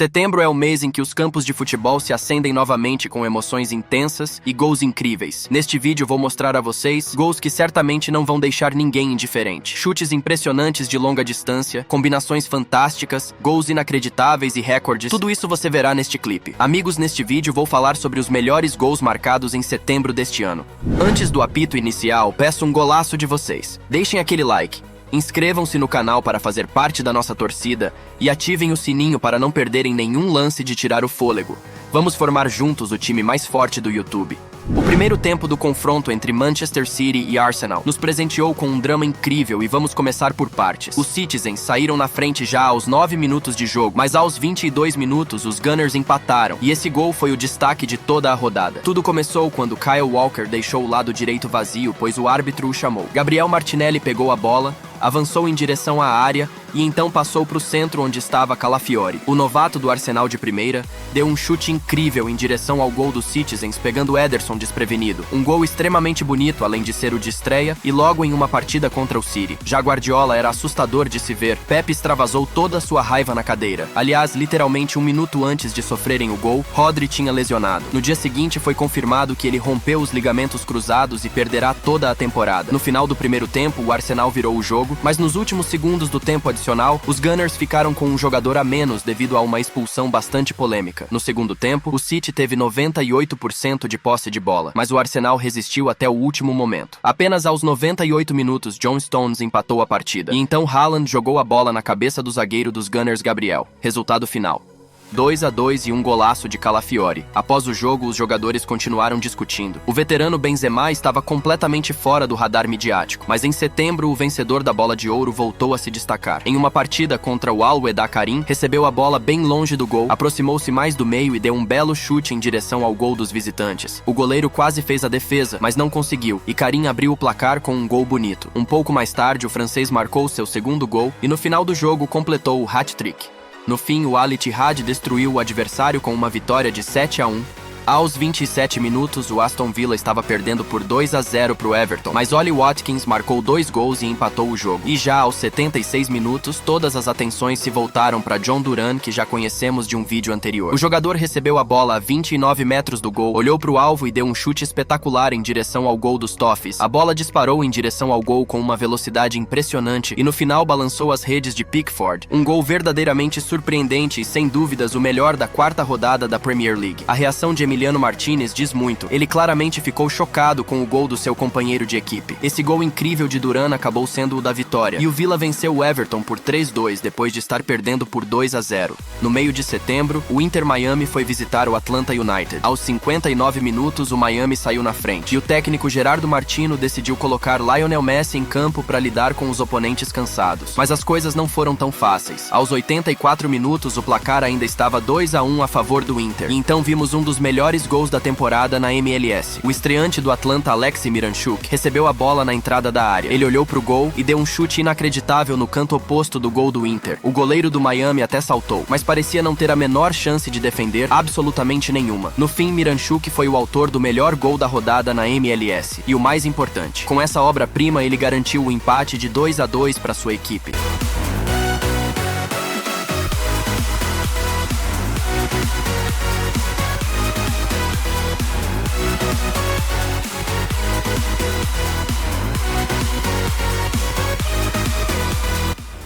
Setembro é o mês em que os campos de futebol se acendem novamente com emoções intensas e gols incríveis. Neste vídeo vou mostrar a vocês gols que certamente não vão deixar ninguém indiferente. Chutes impressionantes de longa distância, combinações fantásticas, gols inacreditáveis e recordes. Tudo isso você verá neste clipe. Amigos, neste vídeo vou falar sobre os melhores gols marcados em setembro deste ano. Antes do apito inicial, peço um golaço de vocês. Deixem aquele like. Inscrevam-se no canal para fazer parte da nossa torcida e ativem o sininho para não perderem nenhum lance de tirar o fôlego. Vamos formar juntos o time mais forte do YouTube. O primeiro tempo do confronto entre Manchester City e Arsenal nos presenteou com um drama incrível e vamos começar por partes. Os Citizens saíram na frente já aos 9 minutos de jogo, mas aos 22 minutos os Gunners empataram e esse gol foi o destaque de toda a rodada. Tudo começou quando Kyle Walker deixou o lado direito vazio, pois o árbitro o chamou. Gabriel Martinelli pegou a bola, avançou em direção à área e então passou para o centro onde estava Calafiori. O novato do Arsenal de primeira deu um chute incrível em direção ao gol dos Citizens, pegando Ederson desprevenido. Um gol extremamente bonito, além de ser o de estreia, e logo em uma partida contra o City. Já Guardiola era assustador de se ver. Pepe extravasou toda a sua raiva na cadeira. Aliás, literalmente um minuto antes de sofrerem o gol, Rodri tinha lesionado. No dia seguinte foi confirmado que ele rompeu os ligamentos cruzados e perderá toda a temporada. No final do primeiro tempo, o Arsenal virou o jogo, mas nos últimos segundos do tempo adicional, os Gunners ficaram com um jogador a menos devido a uma expulsão bastante polêmica. No segundo tempo, o City teve 98% de posse de bola, mas o Arsenal resistiu até o último momento. Apenas aos 98 minutos, John Stones empatou a partida, e então Haaland jogou a bola na cabeça do zagueiro dos Gunners, Gabriel. Resultado final: 2-2 e um golaço de Calafiori. Após o jogo, os jogadores continuaram discutindo. O veterano Benzema estava completamente fora do radar midiático, mas em setembro o vencedor da Bola de Ouro voltou a se destacar. Em uma partida contra o Al Wehda Karim, recebeu a bola bem longe do gol, aproximou-se mais do meio e deu um belo chute em direção ao gol dos visitantes. O goleiro quase fez a defesa, mas não conseguiu, e Karim abriu o placar com um gol bonito. Um pouco mais tarde, o francês marcou seu segundo gol e no final do jogo completou o hat-trick. No fim, o Al Ittihad destruiu o adversário com uma vitória de 7-1. Aos 27 minutos, o Aston Villa estava perdendo por 2-0 para o Everton, mas Ollie Watkins marcou 2 gols e empatou o jogo. E já aos 76 minutos, todas as atenções se voltaram para John Duran, que já conhecemos de um vídeo anterior. O jogador recebeu a bola a 29 metros do gol, olhou para o alvo e deu um chute espetacular em direção ao gol dos Toffees. A bola disparou em direção ao gol com uma velocidade impressionante e no final balançou as redes de Pickford. Um gol verdadeiramente surpreendente e sem dúvidas o melhor da quarta rodada da Premier League. A reação de Emiliano Martinez diz muito. Ele claramente ficou chocado com o gol do seu companheiro de equipe. Esse gol incrível de Duran acabou sendo o da vitória, e o Villa venceu o Everton por 3-2 depois de estar perdendo por 2-0. No meio de setembro, o Inter Miami foi visitar o Atlanta United. Aos 59 minutos, o Miami saiu na frente, e o técnico Gerardo Martino decidiu colocar Lionel Messi em campo para lidar com os oponentes cansados. Mas as coisas não foram tão fáceis. Aos 84 minutos, o placar ainda estava 2-1 a favor do Inter, e então vimos um dos melhores gols da temporada na MLS. O estreante do Atlanta, Alexei Miranchuk, recebeu a bola na entrada da área. Ele olhou pro gol e deu um chute inacreditável no canto oposto do gol do Inter. O goleiro do Miami até saltou, mas parecia não ter a menor chance de defender absolutamente nenhuma. No fim, Miranchuk foi o autor do melhor gol da rodada na MLS. E o mais importante, com essa obra-prima ele garantiu o empate de 2-2 para sua equipe.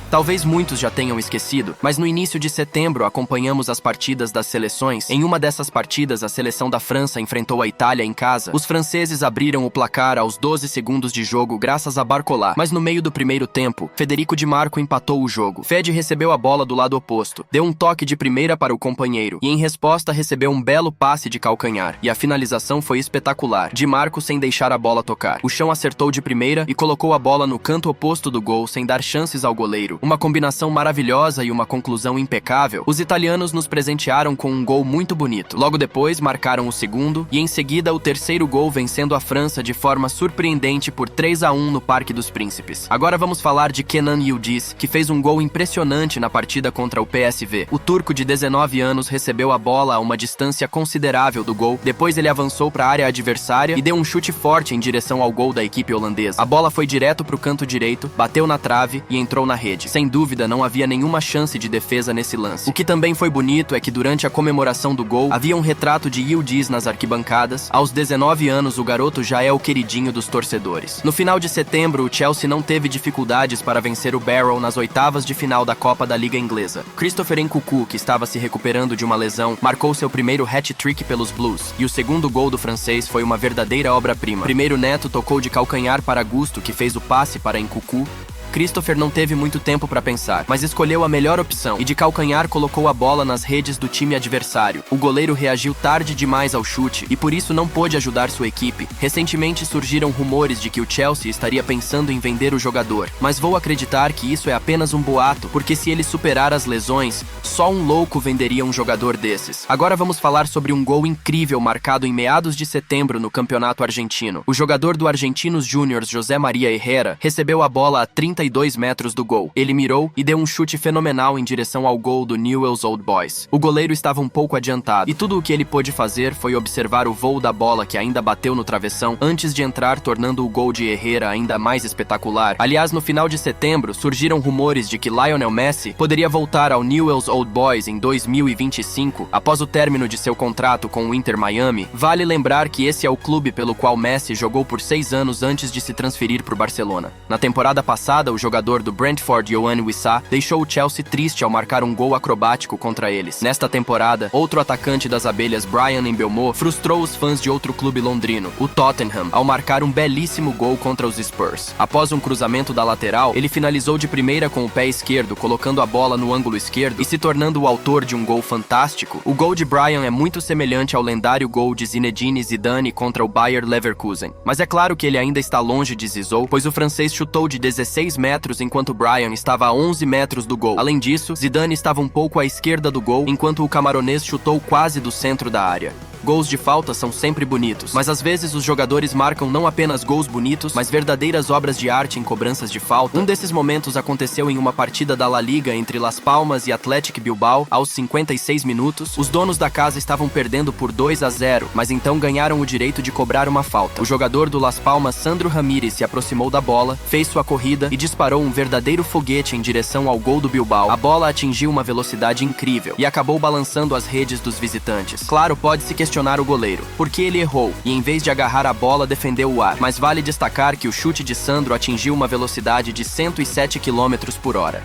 Talvez muitos já tenham esquecido, mas no início de setembro acompanhamos as partidas das seleções. Em uma dessas partidas, a seleção da França enfrentou a Itália em casa. Os franceses abriram o placar aos 12 segundos de jogo graças a Barcola, mas no meio do primeiro tempo, Federico Di Marco empatou o jogo. Fede recebeu a bola do lado oposto, deu um toque de primeira para o companheiro e em resposta recebeu um belo passe de calcanhar. E a finalização foi espetacular, Di Marco sem deixar a bola tocar. O chão acertou de primeira e colocou a bola no canto oposto do gol sem dar chances ao goleiro. Uma combinação maravilhosa e uma conclusão impecável, os italianos nos presentearam com um gol muito bonito. Logo depois, marcaram o segundo e em seguida o terceiro gol, vencendo a França de forma surpreendente por 3-1 no Parque dos Príncipes. Agora vamos falar de Kenan Yıldız, que fez um gol impressionante na partida contra o PSV. O turco de 19 anos recebeu a bola a uma distância considerável do gol, depois ele avançou para a área adversária e deu um chute forte em direção ao gol da equipe holandesa. A bola foi direto para o canto direito, bateu na trave e entrou na rede. sem dúvida não havia nenhuma chance de defesa nesse lance. O que também foi bonito é que durante a comemoração do gol, havia um retrato de Yildiz nas arquibancadas. Aos 19 anos, o garoto já é o queridinho dos torcedores. No final de setembro, o Chelsea não teve dificuldades para vencer o Barrow nas oitavas de final da Copa da Liga Inglesa. Christopher Nkunku, que estava se recuperando de uma lesão, marcou seu primeiro hat-trick pelos Blues, e o segundo gol do francês foi uma verdadeira obra-prima. Primeiro Neto tocou de calcanhar para Gusto, que fez o passe para Nkunku. Christopher não teve muito tempo para pensar, mas escolheu a melhor opção e de calcanhar colocou a bola nas redes do time adversário. O goleiro reagiu tarde demais ao chute e por isso não pôde ajudar sua equipe. Recentemente surgiram rumores de que o Chelsea estaria pensando em vender o jogador, mas vou acreditar que isso é apenas um boato, porque se ele superar as lesões, só um louco venderia um jogador desses. Agora vamos falar sobre um gol incrível marcado em meados de setembro no campeonato argentino. O jogador do Argentinos Júniors, José Maria Herrera, recebeu a bola a 32 metros do gol. Ele mirou e deu um chute fenomenal em direção ao gol do Newell's Old Boys. O goleiro estava um pouco adiantado, e tudo o que ele pôde fazer foi observar o voo da bola que ainda bateu no travessão antes de entrar, tornando o gol de Herrera ainda mais espetacular. Aliás, no final de setembro, surgiram rumores de que Lionel Messi poderia voltar ao Newell's Old Boys em 2025, após o término de seu contrato com o Inter Miami. Vale lembrar que esse é o clube pelo qual Messi jogou por 6 anos antes de se transferir para o Barcelona. Na temporada passada, o jogador do Brentford, Yoane Wissa, deixou o Chelsea triste ao marcar um gol acrobático contra eles. Nesta temporada, outro atacante das abelhas, Bryan Mbeumo, frustrou os fãs de outro clube londrino, o Tottenham, ao marcar um belíssimo gol contra os Spurs. Após um cruzamento da lateral, ele finalizou de primeira com o pé esquerdo, colocando a bola no ângulo esquerdo e se tornando o autor de um gol fantástico. O gol de Bryan é muito semelhante ao lendário gol de Zinedine Zidane contra o Bayer Leverkusen. Mas é claro que ele ainda está longe de Zizou, pois o francês chutou de 16 metros enquanto Bryan estava a 11 metros do gol. Além disso, Zidane estava um pouco à esquerda do gol, enquanto o camaronês chutou quase do centro da área. Gols de falta são sempre bonitos, mas às vezes os jogadores marcam não apenas gols bonitos, mas verdadeiras obras de arte em cobranças de falta. Um desses momentos aconteceu em uma partida da La Liga entre Las Palmas e Athletic Bilbao. Aos 56 minutos, os donos da casa estavam perdendo por 2-0, mas então ganharam o direito de cobrar uma falta. O jogador do Las Palmas, Sandro Ramírez, se aproximou da bola, fez sua corrida e disparou um verdadeiro foguete em direção ao gol do Bilbao. A bola atingiu uma velocidade incrível e acabou balançando as redes dos visitantes. Claro, pode-se questionar o goleiro, porque ele errou e em vez de agarrar a bola defendeu o ar, mas vale destacar que o chute de Sandro atingiu uma velocidade de 107 km por hora.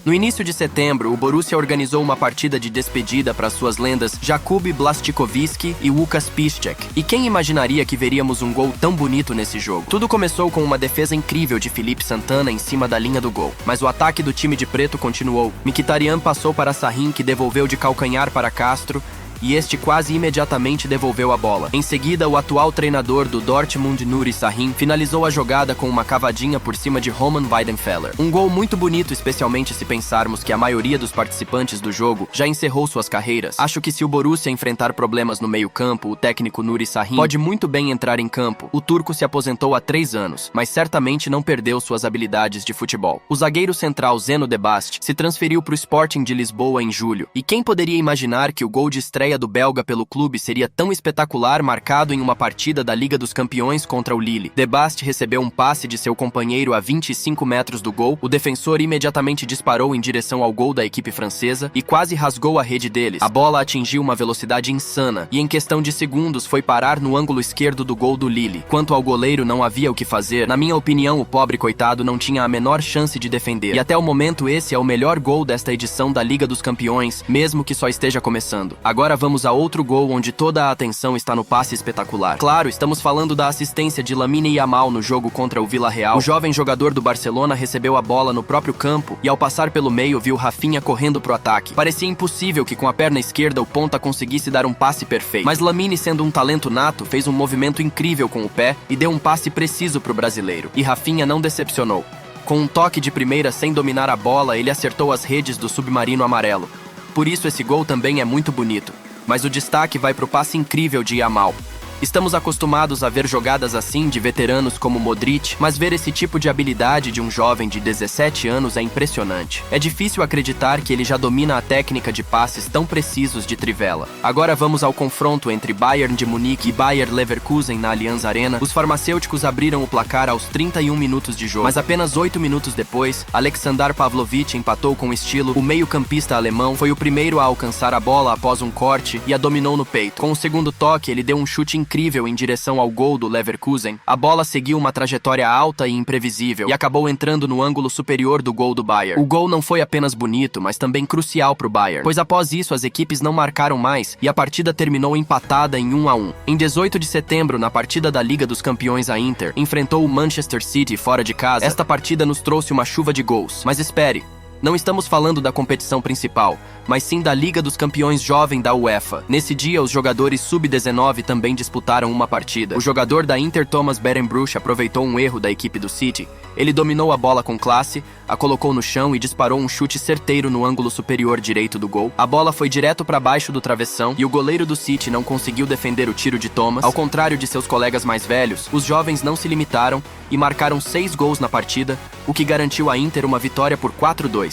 No início de setembro, o Borussia organizou uma partida de despedida para suas lendas Jakub Blaszczykowski e Łukasz Piszczek. E quem imaginaria que veríamos um gol tão bonito nesse jogo? Tudo começou com uma defesa incrível de Felipe Santana em cima da linha do gol, mas o ataque do time de preto continuou. Mkhitaryan passou para Sahin, que devolveu de calcanhar para Castro, e este quase imediatamente devolveu a bola. Em seguida, o atual treinador do Dortmund, Nuri Sahin, finalizou a jogada com uma cavadinha por cima de Roman Weidenfeller. Um gol muito bonito, especialmente se pensarmos que a maioria dos participantes do jogo já encerrou suas carreiras. Acho que se o Borussia enfrentar problemas no meio-campo, o técnico Nuri Sahin pode muito bem entrar em campo. O turco se aposentou há 3 anos, mas certamente não perdeu suas habilidades de futebol. O zagueiro central Zeno de Bast se transferiu para o Sporting de Lisboa em julho. E quem poderia imaginar que o gol de estreia do belga pelo clube seria tão espetacular, marcado em uma partida da Liga dos Campeões contra o Lille? De Bast recebeu um passe de seu companheiro a 25 metros do gol, o defensor imediatamente disparou em direção ao gol da equipe francesa e quase rasgou a rede deles. A bola atingiu uma velocidade insana e em questão de segundos foi parar no ângulo esquerdo do gol do Lille. Quanto ao goleiro, não havia o que fazer. Na minha opinião, o pobre coitado não tinha a menor chance de defender. E até o momento esse é o melhor gol desta edição da Liga dos Campeões, mesmo que só esteja começando. Agora vamos a outro gol onde toda a atenção está no passe espetacular. Claro, estamos falando da assistência de Lamine Yamal no jogo contra o Villarreal. O jovem jogador do Barcelona recebeu a bola no próprio campo e ao passar pelo meio viu Rafinha correndo pro ataque. Parecia impossível que com a perna esquerda o ponta conseguisse dar um passe perfeito. Mas Lamine, sendo um talento nato, fez um movimento incrível com o pé e deu um passe preciso pro brasileiro. E Rafinha não decepcionou. Com um toque de primeira sem dominar a bola, ele acertou as redes do submarino amarelo. Por isso esse gol também é muito bonito. Mas o destaque vai pro passe incrível de Yamal. Estamos acostumados a ver jogadas assim de veteranos como Modric, mas ver esse tipo de habilidade de um jovem de 17 anos é impressionante. É difícil acreditar que ele já domina a técnica de passes tão precisos de trivela. Agora vamos ao confronto entre Bayern de Munique e Bayer Leverkusen na Allianz Arena. Os farmacêuticos abriram o placar aos 31 minutos de jogo, mas apenas 8 minutos depois, Aleksandar Pavlovic empatou com estilo. O meio-campista alemão foi o primeiro a alcançar a bola após um corte e a dominou no peito. Com o segundo toque, ele deu um chute incrível em direção ao gol do Leverkusen. A bola seguiu uma trajetória alta e imprevisível e acabou entrando no ângulo superior do gol do Bayern. O gol não foi apenas bonito, mas também crucial para o Bayern, pois após isso as equipes não marcaram mais e a partida terminou empatada em 1-1. Em 18 de setembro, na partida da Liga dos Campeões, a Inter enfrentou o Manchester City fora de casa. Esta partida nos trouxe uma chuva de gols. Mas espere, não estamos falando da competição principal, mas sim da Liga dos Campeões Jovem da UEFA. Nesse dia, os jogadores sub-19 também disputaram uma partida. O jogador da Inter, Thomas Berenbruch, aproveitou um erro da equipe do City. Ele dominou a bola com classe, a colocou no chão e disparou um chute certeiro no ângulo superior direito do gol. A bola foi direto para baixo do travessão e o goleiro do City não conseguiu defender o tiro de Thomas. Ao contrário de seus colegas mais velhos, os jovens não se limitaram e marcaram 6 gols na partida, o que garantiu à Inter uma vitória por 4-2.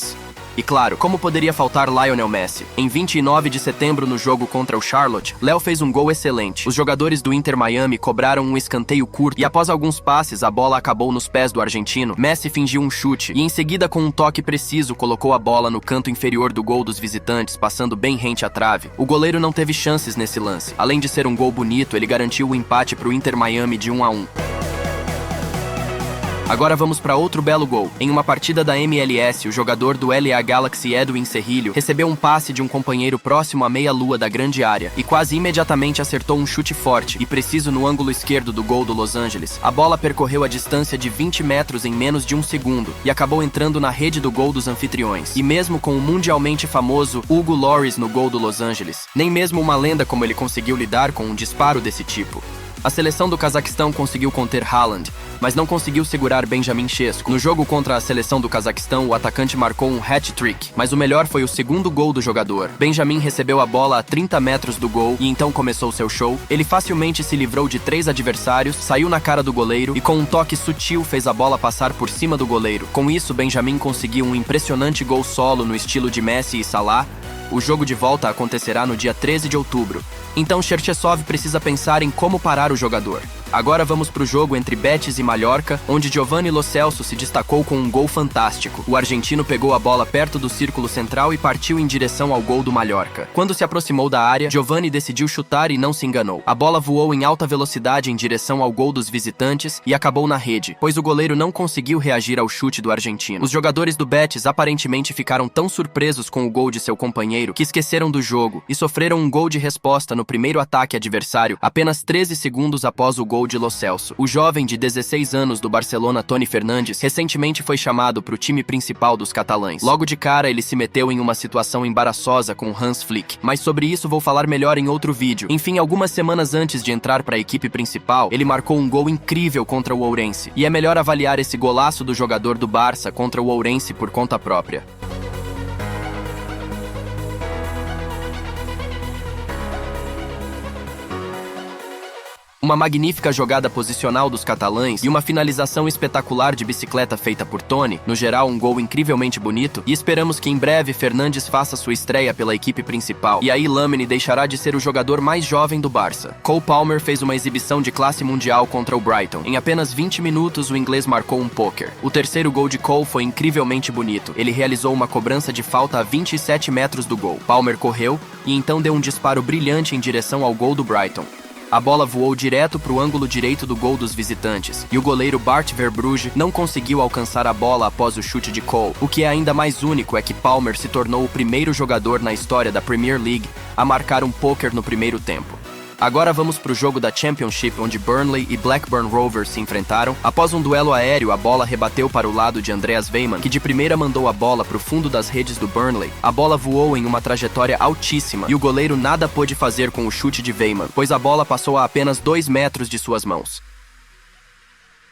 E claro, como poderia faltar Lionel Messi? Em 29 de setembro, no jogo contra o Charlotte, Léo fez um gol excelente. Os jogadores do Inter Miami cobraram um escanteio curto e após alguns passes, a bola acabou nos pés do argentino. Messi fingiu um chute e em seguida, com um toque preciso, colocou a bola no canto inferior do gol dos visitantes, passando bem rente à trave. O goleiro não teve chances nesse lance. Além de ser um gol bonito, ele garantiu o empate para o Inter Miami de 1-1. Agora vamos para outro belo gol. Em uma partida da MLS, o jogador do LA Galaxy, Edwin Cerrillo, recebeu um passe de um companheiro próximo à meia-lua da grande área e quase imediatamente acertou um chute forte e preciso no ângulo esquerdo do gol do Los Angeles. A bola percorreu a distância de 20 metros em menos de um segundo e acabou entrando na rede do gol dos anfitriões. E mesmo com o mundialmente famoso Hugo Lloris no gol do Los Angeles, nem mesmo uma lenda como ele conseguiu lidar com um disparo desse tipo. A seleção do Cazaquistão conseguiu conter Haaland, mas não conseguiu segurar Benjamin Šeško. No jogo contra a seleção do Cazaquistão, o atacante marcou um hat-trick, mas o melhor foi o segundo gol do jogador. Benjamin recebeu a bola a 30 metros do gol e então começou seu show. Ele facilmente se livrou de 3 adversários, saiu na cara do goleiro e com um toque sutil fez a bola passar por cima do goleiro. Com isso, Benjamin conseguiu um impressionante gol solo no estilo de Messi e Salah. O jogo de volta acontecerá no dia 13 de outubro. Então Cherchesov precisa pensar em como parar o jogador. Agora vamos para o jogo entre Betis e Mallorca, onde Giovanni Lo Celso se destacou com um gol fantástico. O argentino pegou a bola perto do círculo central e partiu em direção ao gol do Mallorca. Quando se aproximou da área, Giovanni decidiu chutar e não se enganou. A bola voou em alta velocidade em direção ao gol dos visitantes e acabou na rede, pois o goleiro não conseguiu reagir ao chute do argentino. Os jogadores do Betis aparentemente ficaram tão surpresos com o gol de seu companheiro que esqueceram do jogo e sofreram um gol de resposta no primeiro ataque adversário, apenas 13 segundos após o gol de Lo Celso. O jovem de 16 anos do Barcelona, Toni Fernandes, recentemente foi chamado para o time principal dos catalães. Logo de cara, ele se meteu em uma situação embaraçosa com Hans Flick, mas sobre isso vou falar melhor em outro vídeo. Enfim, algumas semanas antes de entrar para a equipe principal, ele marcou um gol incrível contra o Ourense, e é melhor avaliar esse golaço do jogador do Barça contra o Ourense por conta própria. Uma magnífica jogada posicional dos catalães e uma finalização espetacular de bicicleta feita por Toni, no geral um gol incrivelmente bonito, e esperamos que em breve Fernandes faça sua estreia pela equipe principal, e aí Lamine deixará de ser o jogador mais jovem do Barça. Cole Palmer fez uma exibição de classe mundial contra o Brighton. Em apenas 20 minutos o inglês marcou um poker. O terceiro gol de Cole foi incrivelmente bonito. Ele realizou uma cobrança de falta a 27 metros do gol. Palmer correu e então deu um disparo brilhante em direção ao gol do Brighton. A bola voou direto para o ângulo direito do gol dos visitantes, e o goleiro Bart Verbrugge não conseguiu alcançar a bola após o chute de Cole. O que é ainda mais único é que Palmer se tornou o primeiro jogador na história da Premier League a marcar um poker no primeiro tempo. Agora vamos para o jogo da Championship, onde Burnley e Blackburn Rovers se enfrentaram. Após um duelo aéreo, a bola rebateu para o lado de Andreas Weimann, que de primeira mandou a bola para o fundo das redes do Burnley. A bola voou em uma trajetória altíssima e o goleiro nada pôde fazer com o chute de Weimann, pois a bola passou a apenas 2 metros de suas mãos.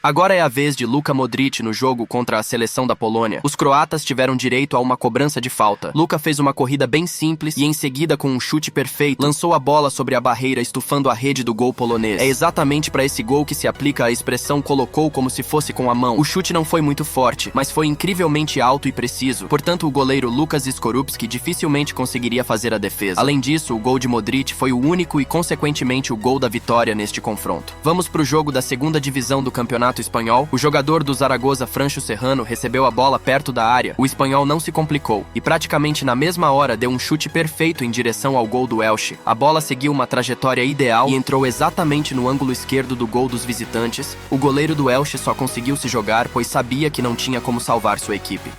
Agora é a vez de Luka Modric no jogo contra a seleção da Polônia. Os croatas tiveram direito a uma cobrança de falta. Luka fez uma corrida bem simples e em seguida, com um chute perfeito, lançou a bola sobre a barreira, estufando a rede do gol polonês. É exatamente para esse gol que se aplica a expressão "colocou como se fosse com a mão". O chute não foi muito forte, mas foi incrivelmente alto e preciso. Portanto, o goleiro Lukas Skorupski dificilmente conseguiria fazer a defesa. Além disso, o gol de Modric foi o único e, consequentemente, o gol da vitória neste confronto. Vamos para o jogo da segunda divisão do Campeonato Espanhol. O jogador do Zaragoza, Francho Serrano, recebeu a bola perto da área. O espanhol não se complicou e praticamente na mesma hora deu um chute perfeito em direção ao gol do Elche. A bola seguiu uma trajetória ideal e entrou exatamente no ângulo esquerdo do gol dos visitantes. O goleiro do Elche só conseguiu se jogar pois sabia que não tinha como salvar sua equipe.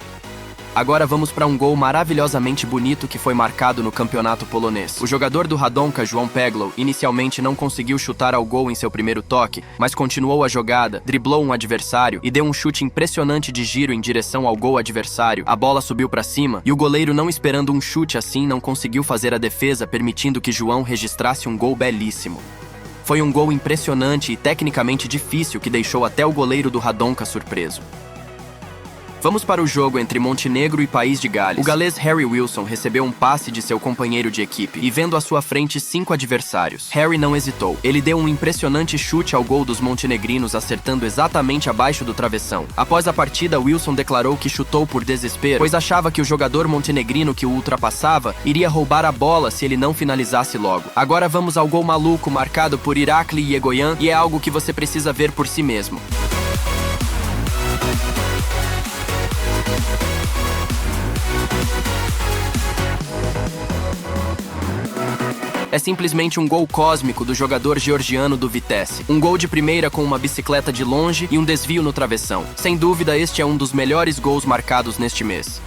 Agora vamos para um gol maravilhosamente bonito que foi marcado no campeonato polonês. O jogador do Radomka, João Peglow, inicialmente não conseguiu chutar ao gol em seu primeiro toque, mas continuou a jogada, driblou um adversário e deu um chute impressionante de giro em direção ao gol adversário. A bola subiu para cima e o goleiro, não esperando um chute assim, não conseguiu fazer a defesa, permitindo que João registrasse um gol belíssimo. Foi um gol impressionante e tecnicamente difícil que deixou até o goleiro do Radomka surpreso. Vamos para o jogo entre Montenegro e País de Gales. O galês Harry Wilson recebeu um passe de seu companheiro de equipe e, vendo à sua frente 5 adversários, Harry não hesitou. Ele deu um impressionante chute ao gol dos montenegrinos, acertando exatamente abaixo do travessão. Após a partida, Wilson declarou que chutou por desespero, pois achava que o jogador montenegrino que o ultrapassava iria roubar a bola se ele não finalizasse logo. Agora vamos ao gol maluco marcado por Irakli Yegoyan e é algo que você precisa ver por si mesmo. É simplesmente um gol cósmico do jogador georgiano do Vitesse. Um gol de primeira com uma bicicleta de longe e um desvio no travessão. Sem dúvida, este é um dos melhores gols marcados neste mês.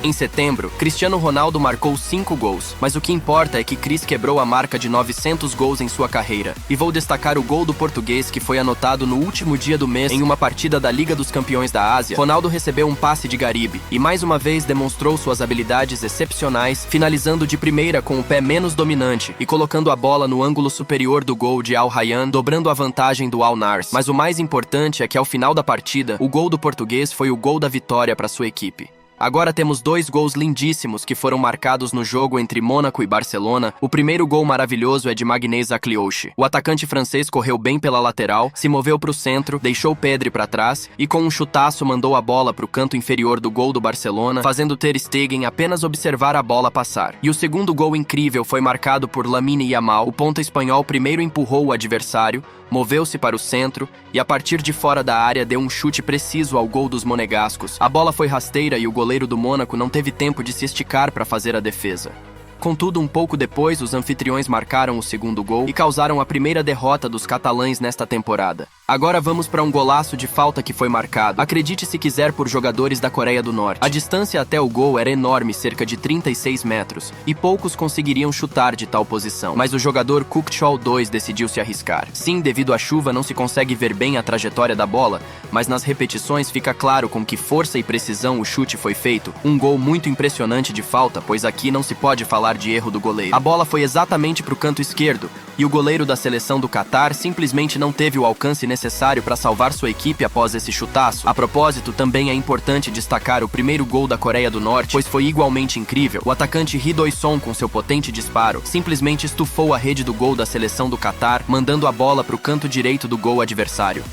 Em setembro, Cristiano Ronaldo marcou 5 gols, mas o que importa é que Cris quebrou a marca de 900 gols em sua carreira. E vou destacar o gol do português que foi anotado no último dia do mês em uma partida da Liga dos Campeões da Ásia. Ronaldo recebeu um passe de Garibe e mais uma vez demonstrou suas habilidades excepcionais, finalizando de primeira com o pé menos dominante e colocando a bola no ângulo superior do gol de Al Rayyan, dobrando a vantagem do Al Nars. Mas o mais importante é que ao final da partida, o gol do português foi o gol da vitória para sua equipe. Agora temos 2 gols lindíssimos que foram marcados no jogo entre Mônaco e Barcelona. O primeiro gol maravilhoso é de Magnez Aklioche. O atacante francês correu bem pela lateral, se moveu para o centro, deixou Pedri para trás e com um chutaço mandou a bola para o canto inferior do gol do Barcelona, fazendo Ter Stegen apenas observar a bola passar. E o segundo gol incrível foi marcado por Lamine Yamal. O ponta espanhol primeiro empurrou o adversário, moveu-se para o centro e a partir de fora da área deu um chute preciso ao gol dos monegascos. A bola foi rasteira e o goleiro do Mônaco não teve tempo de se esticar para fazer a defesa. Contudo, um pouco depois, os anfitriões marcaram o segundo gol e causaram a primeira derrota dos catalães nesta temporada. Agora vamos para um golaço de falta que foi marcado, acredite se quiser, por jogadores da Coreia do Norte. A distância até o gol era enorme, cerca de 36 metros, e poucos conseguiriam chutar de tal posição. Mas o jogador Kuk Chol 2 decidiu se arriscar. Sim, devido à chuva não se consegue ver bem a trajetória da bola, mas nas repetições fica claro com que força e precisão o chute foi feito. Um gol muito impressionante de falta, pois aqui não se pode falar de erro do goleiro. A bola foi exatamente para o canto esquerdo, e o goleiro da seleção do Catar simplesmente não teve o alcance necessário para salvar sua equipe após esse chutaço. A propósito, também é importante destacar o primeiro gol da Coreia do Norte, pois foi igualmente incrível. O atacante Ri Do-sung, com seu potente disparo, simplesmente estufou a rede do gol da seleção do Catar, mandando a bola para o canto direito do gol adversário.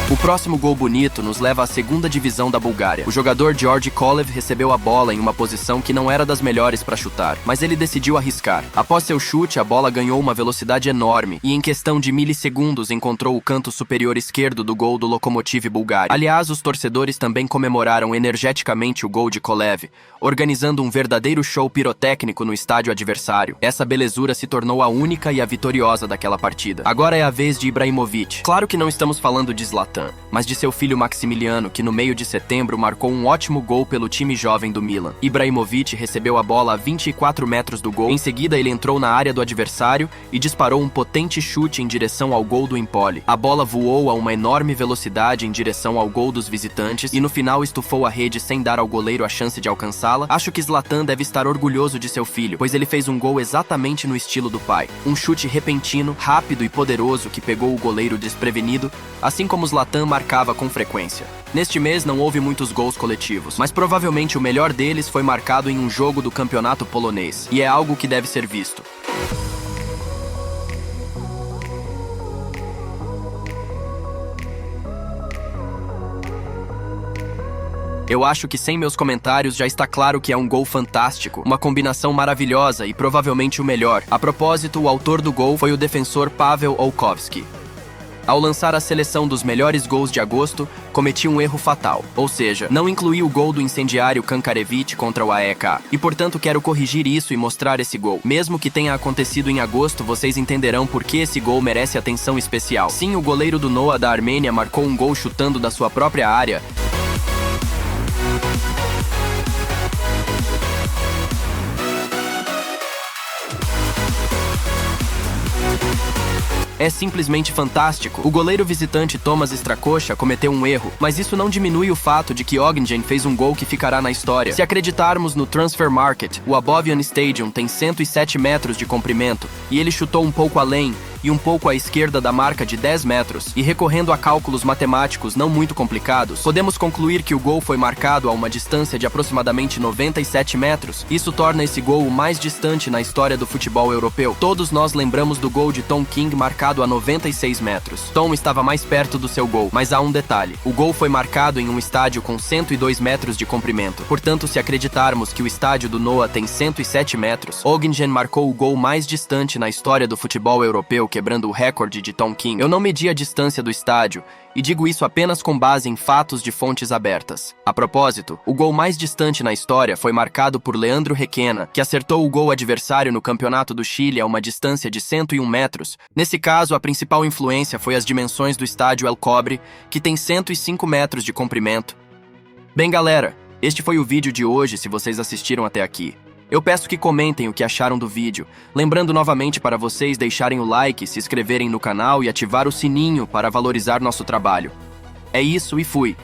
O próximo gol bonito nos leva à segunda divisão da Bulgária. O jogador Georgi Kolev recebeu a bola em uma posição que não era das melhores para chutar, mas ele decidiu arriscar. Após seu chute, a bola ganhou uma velocidade enorme e em questão de milissegundos encontrou o canto superior esquerdo do gol do Lokomotiv Bulgária. Aliás, os torcedores também comemoraram energeticamente o gol de Kolev, organizando um verdadeiro show pirotécnico no estádio adversário. Essa belezura se tornou a única e a vitoriosa daquela partida. Agora é a vez de Ibrahimovic. Claro que não estamos falando de Zlatan. mas de seu filho Maximiliano, que no meio de setembro marcou um ótimo gol pelo time jovem do Milan. Ibrahimovic recebeu a bola a 24 metros do gol, em seguida ele entrou na área do adversário e disparou um potente chute em direção ao gol do Empoli. A bola voou a uma enorme velocidade em direção ao gol dos visitantes e no final estufou a rede sem dar ao goleiro a chance de alcançá-la. Acho que Zlatan deve estar orgulhoso de seu filho, pois ele fez um gol exatamente no estilo do pai. Um chute repentino, rápido e poderoso que pegou o goleiro desprevenido, assim como Zlatan marcava com frequência. Neste mês não houve muitos gols coletivos, mas provavelmente o melhor deles foi marcado em um jogo do campeonato polonês, e é algo que deve ser visto. Eu acho que sem meus comentários já está claro que é um gol fantástico, uma combinação maravilhosa e provavelmente o melhor. A propósito, o autor do gol foi o defensor Paweł Olkowski. Ao lançar a seleção dos melhores gols de agosto, cometi um erro fatal, ou seja, não incluí o gol do incendiário Kankarewicz contra o AEK, e portanto quero corrigir isso e mostrar esse gol. Mesmo que tenha acontecido em agosto, vocês entenderão por que esse gol merece atenção especial. Sim, o goleiro do Noah da Armênia marcou um gol chutando da sua própria área. É simplesmente fantástico. O goleiro visitante Tomasz Strakosha cometeu um erro, mas isso não diminui o fato de que Ogningen fez um gol que ficará na história. Se acreditarmos no Transfer Market, o Abovian Stadium tem 107 metros de comprimento, e ele chutou um pouco além e um pouco à esquerda da marca de 10 metros, e recorrendo a cálculos matemáticos não muito complicados, podemos concluir que o gol foi marcado a uma distância de aproximadamente 97 metros. Isso torna esse gol o mais distante na história do futebol europeu. Todos nós lembramos do gol de Tom King marcado a 96 metros. Tom estava mais perto do seu gol, mas há um detalhe. O gol foi marcado em um estádio com 102 metros de comprimento. Portanto, se acreditarmos que o estádio do Noah tem 107 metros, Ogningen marcou o gol mais distante na história do futebol europeu, quebrando o recorde de Tom King. Eu não medi a distância do estádio, e digo isso apenas com base em fatos de fontes abertas. A propósito, o gol mais distante na história foi marcado por Leandro Requena, que acertou o gol adversário no Campeonato do Chile a uma distância de 101 metros. Nesse caso, a principal influência foi as dimensões do estádio El Cobre, que tem 105 metros de comprimento. Bem, galera, este foi o vídeo de hoje se vocês assistiram até aqui. Eu peço que comentem o que acharam do vídeo, lembrando novamente para vocês deixarem o like, se inscreverem no canal e ativar o sininho para valorizar nosso trabalho. É isso e fui!